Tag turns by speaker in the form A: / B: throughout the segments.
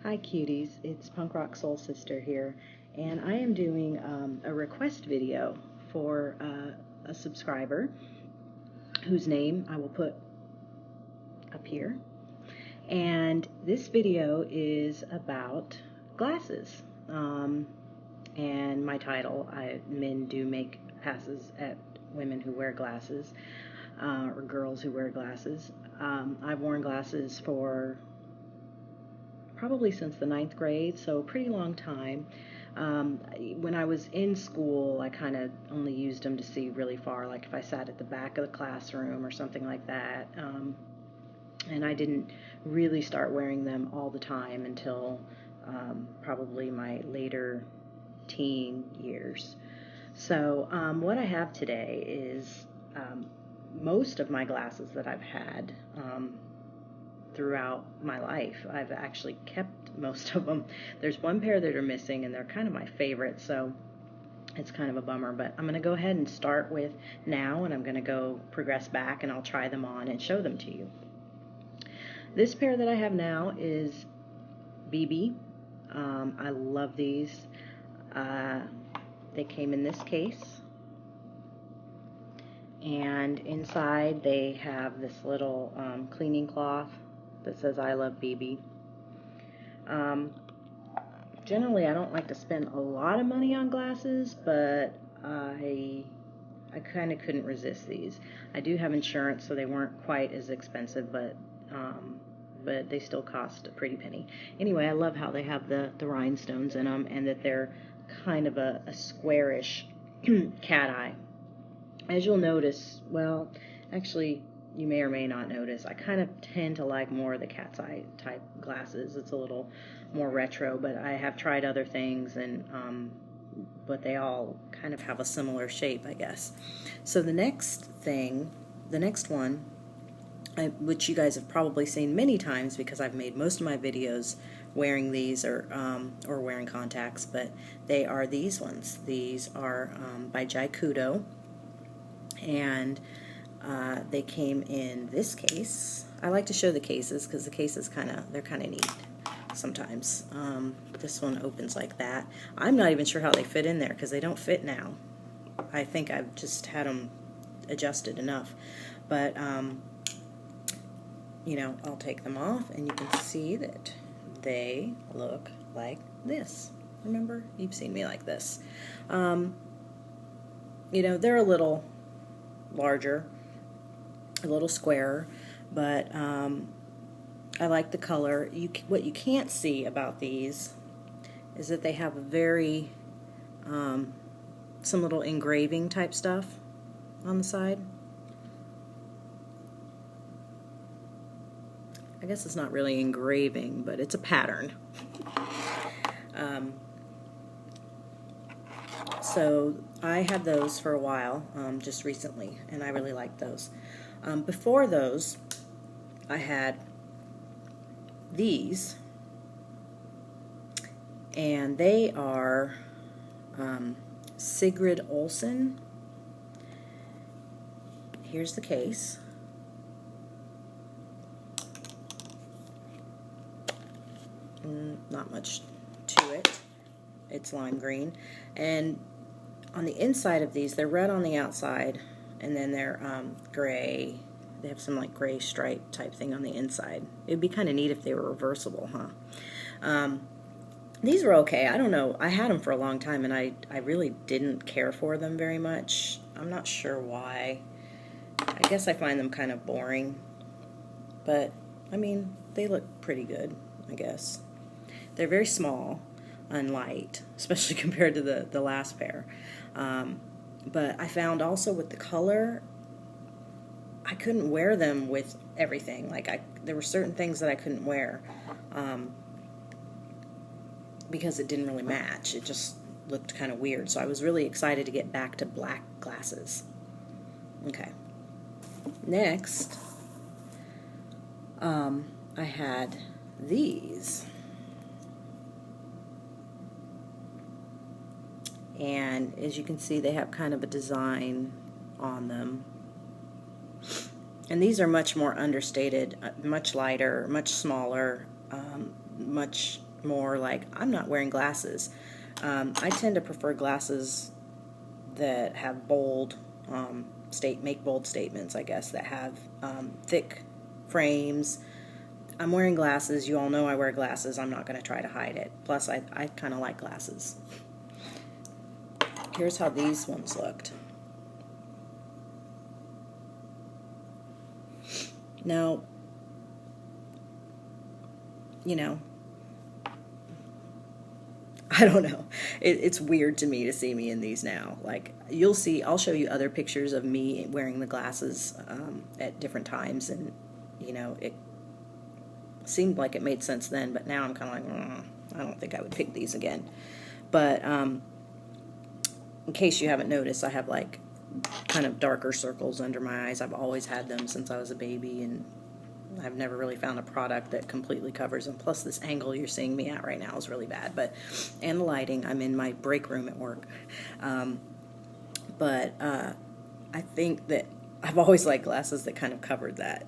A: Hi cuties, it's Punk Rock Soul Sister here, and I am doing a request video for a subscriber whose name I will put up here. And this video is about glasses. And my title, Men Do Make Passes at Women Who Wear Glasses, or girls who wear glasses. I've worn glasses for probably since the 9th grade, so a pretty long time. When I was in school, I kind of only used them to see really far, like if I sat at the back of the classroom or something like that. And I didn't really start wearing them all the time until probably my later teen years. So what I have today is most of my glasses that I've had throughout my life. I've actually kept most of them. There's one pair that are missing, and they're kind of my favorite, so it's kind of a bummer, but I'm going to go ahead and start with now, and I'm going to go progress back, and I'll try them on and show them to you. This pair that I have now is BB. I love these. They came in this case, and inside they have this little cleaning cloth that says I love BB. Generally, I don't like to spend a lot of money on glasses, but I kind of couldn't resist these. I do have insurance, so they weren't quite as expensive, but they still cost a pretty penny. Anyway, I love how they have the rhinestones in them, and that they're kind of a squarish cat eye. As you'll notice, well, actually, you may or may not notice, I kind of tend to like more of the cat's eye type glasses. It's a little more retro, but I have tried other things, and but they all kind of have a similar shape, I guess. So the next one, which you guys have probably seen many times because I've made most of my videos wearing these or wearing contacts, but they are these ones. These are by Jaikudo, and they came in this case. I like to show the cases because the cases they're kind of neat sometimes. This one opens like that. I'm not even sure how they fit in there because they don't fit now. I think I've just had them adjusted enough, but you know, I'll take them off and you can see that they look like this. Remember, you've seen me like this. You know, they're a little larger, a little squarer, but I like the color. What you can't see about these is that they have a very some little engraving type stuff on the side. I guess it's not really engraving, but it's a pattern. So I had those for a while, just recently, and I really liked those. Before those, I had these, and they are Sigrid Olsen. Here's the case. Not much to it. It's lime green, and on the inside of these, they're red on the outside, and then they're gray. They have some like gray stripe type thing on the inside. It'd be kind of neat if they were reversible, huh? These were okay. I don't know. I had them for a long time, and I really didn't care for them very much. I'm not sure why. I guess I find them kind of boring, but I mean, they look pretty good, I guess. They're very small and light, especially compared to the last pair. But I found also with the color, I couldn't wear them with everything. Like there were certain things that I couldn't wear because it didn't really match. It just looked kind of weird. So I was really excited to get back to black glasses. Okay. Next, I had these. And as you can see, they have kind of a design on them. And these are much more understated, much lighter, much smaller, much more like, I'm not wearing glasses. I tend to prefer glasses that have bold, make bold statements, I guess, that have thick frames. I'm wearing glasses. You all know I wear glasses. I'm not going to try to hide it. Plus, I kind of like glasses. Here's how these ones looked. Now, you know, I don't know. It's weird to me to see me in these now. Like, you'll see, I'll show you other pictures of me wearing the glasses at different times, and, you know, it seemed like it made sense then, but now I'm kind of like, I don't think I would pick these again. But in case you haven't noticed, I have like kind of darker circles under my eyes. I've always had them since I was a baby, and I've never really found a product that completely covers them. Plus, this angle you're seeing me at right now is really bad. And the lighting, I'm in my break room at work. I think that I've always liked glasses that kind of covered that.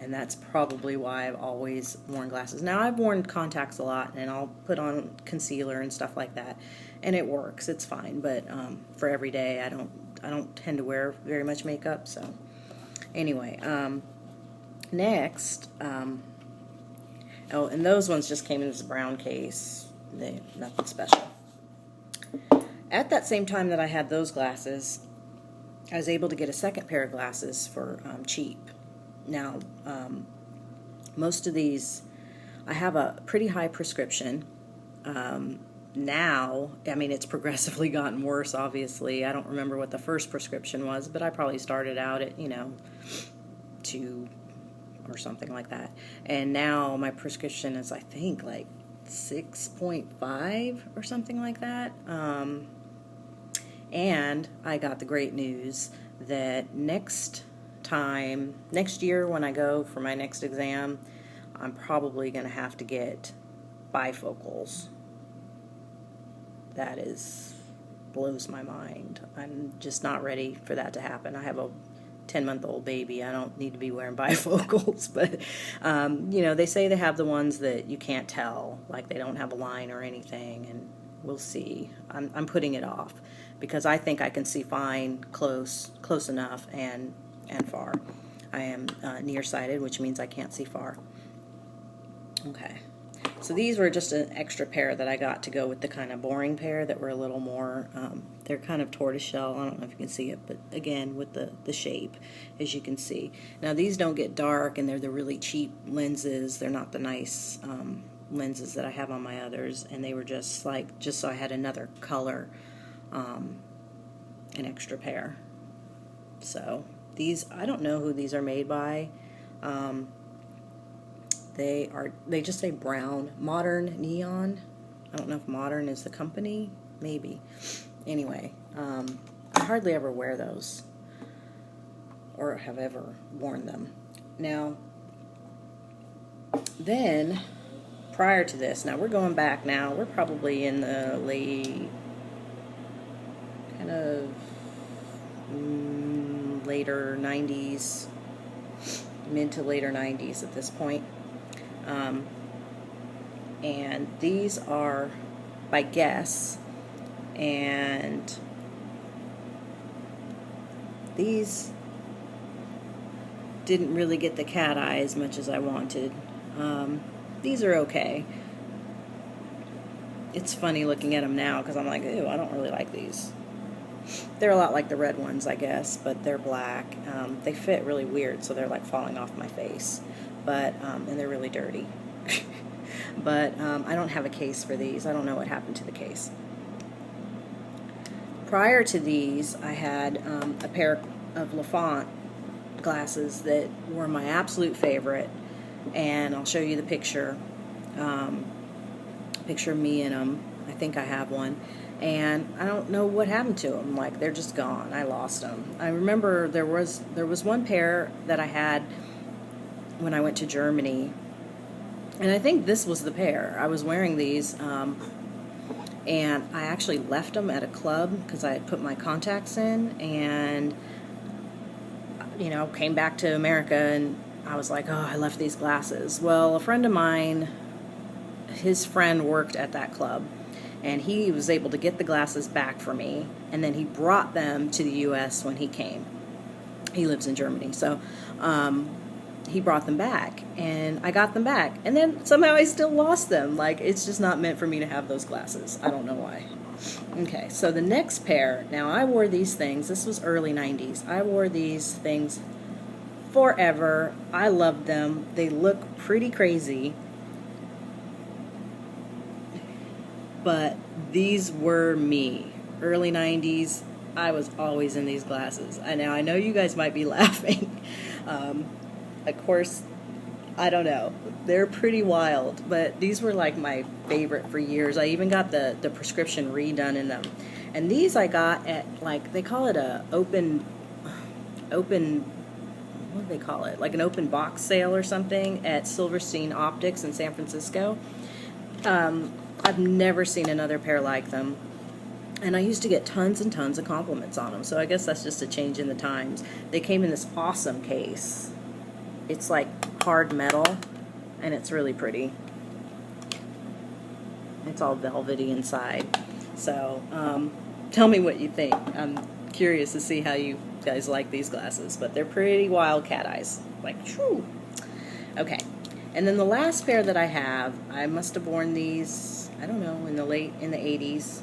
A: And that's probably why I've always worn glasses. Now, I've worn contacts a lot, and I'll put on concealer and stuff like that, and it works. It's fine. But for every day, I don't tend to wear very much makeup. So anyway, next, oh, and those ones just came in this brown case. Nothing special. At that same time that I had those glasses, I was able to get a second pair of glasses for cheap. Now, most of these, I have a pretty high prescription. Now, I mean, it's progressively gotten worse, obviously. I don't remember what the first prescription was, but I probably started out at, 2 or something like that. And now my prescription is, I think, like 6.5 or something like that. And I got the great news that next year when I go for my next exam, I'm probably going to have to get bifocals. That blows my mind. I'm just not ready for that to happen. I have a 10-month-old baby. I don't need to be wearing bifocals, but they say they have the ones that you can't tell, like they don't have a line or anything, and we'll see. I'm putting it off because I think I can see fine, close enough, and far. I am nearsighted, which means I can't see far. Okay. So these were just an extra pair that I got to go with the kind of boring pair that were a little more, they're kind of tortoiseshell. I don't know if you can see it, but again, with the shape, as you can see. Now, these don't get dark, and they're the really cheap lenses. They're not the nice lenses that I have on my others, and they were just so I had another color, an extra pair. So these, I don't know who these are made by. They just say brown, Modern Neon. I don't know if Modern is the company, maybe. Anyway, I hardly ever wear those, or have ever worn them. Now, then, prior to this, now we're going back now, we're probably in the later 90s, mid to later 90s at this point. And these are by Guess, and these didn't really get the cat eye as much as I wanted. These are okay. It's funny looking at them now because I'm like, ew, I don't really like these. They're a lot like the red ones, I guess, but they're black. They fit really weird, so they're like falling off my face. But and they're really dirty. But I don't have a case for these. I don't know what happened to the case. Prior to these, I had a pair of Lafont glasses that were my absolute favorite, and I'll show you the picture. Picture of me in them. I think I have one. And I don't know what happened to them. Like, they're just gone. I lost them. I remember there was one pair that I had when I went to Germany, and I think this was the pair. I was wearing these, and I actually left them at a club because I had put my contacts in, and came back to America, and I was like, oh, I left these glasses. Well, a friend of mine his friend worked at that club, and he was able to get the glasses back for me, and then he brought them to the U.S. when he came. He lives in Germany, so he brought them back, and I got them back, and then somehow I still lost them. Like, it's just not meant for me to have those glasses. I don't know why. Okay, so the next pair, now I wore these things, this was early 90s. I wore these things forever. I loved them. They look pretty crazy, but these were me. Early 90s, I was always in these glasses. Now, I know you guys might be laughing. Of course, I don't know. They're pretty wild, but these were like my favorite for years. I even got the prescription redone in them. And these I got at, like, they call it a open, what do they call it? Like an open box sale or something at Silverstein Optics in San Francisco. I've never seen another pair like them. And I used to get tons and tons of compliments on them, so I guess that's just a change in the times. They came in this awesome case. It's like hard metal, and it's really pretty. It's all velvety inside. So, tell me what you think. I'm curious to see how you guys like these glasses, but they're pretty wild cat eyes. Like, shoo. Okay. And then the last pair that I have, I must have worn these, I don't know, in the 80s.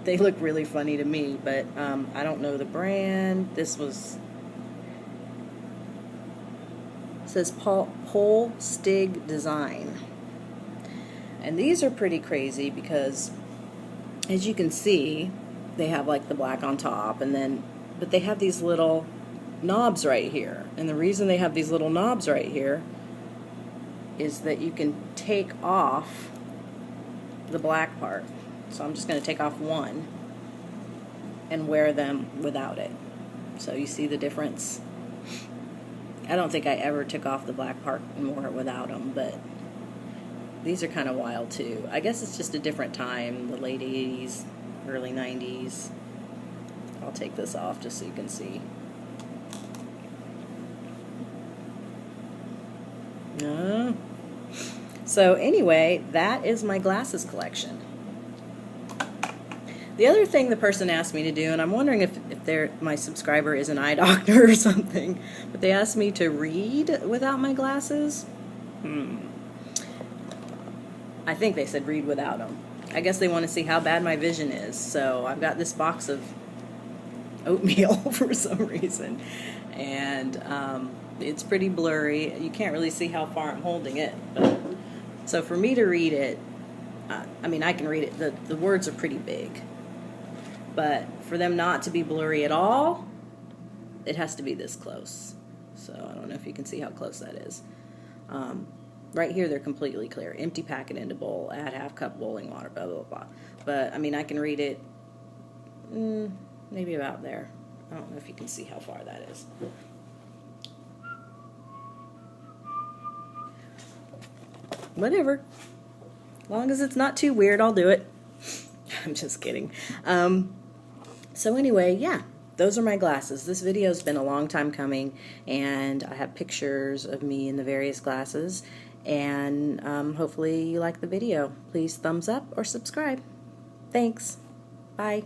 A: They look really funny to me, but I don't know the brand. This was, it says Pole Stig Design. And these are pretty crazy because, as you can see, they have like the black on top, and then, but they have these little knobs right here. And the reason they have these little knobs right here is that you can take off the black part. So I'm just going to take off one and wear them without it. So you see the difference? I don't think I ever took off the black part and wore it without them, but these are kind of wild too. I guess it's just a different time, the late 80s, early 90s. I'll take this off just so you can see. So anyway, that is my glasses collection. The other thing the person asked me to do, and I'm wondering if my subscriber is an eye doctor or something, but they asked me to read without my glasses. I think they said read without them. I guess they want to see how bad my vision is. So I've got this box of oatmeal for some reason, and it's pretty blurry. You can't really see how far I'm holding it. But, so for me to read it, I mean, I can read it. The words are pretty big. But for them not to be blurry at all, it has to be this close. So I don't know if you can see how close that is. Right here, they're completely clear. Empty packet into bowl, add half cup boiling water, blah, blah, blah. But, I mean, I can read it maybe about there. I don't know if you can see how far that is. Whatever. As long as it's not too weird, I'll do it. I'm just kidding. So anyway, yeah, those are my glasses. This video's been a long time coming, and I have pictures of me in the various glasses, and hopefully you like the video. Please thumbs up or subscribe. Thanks. Bye.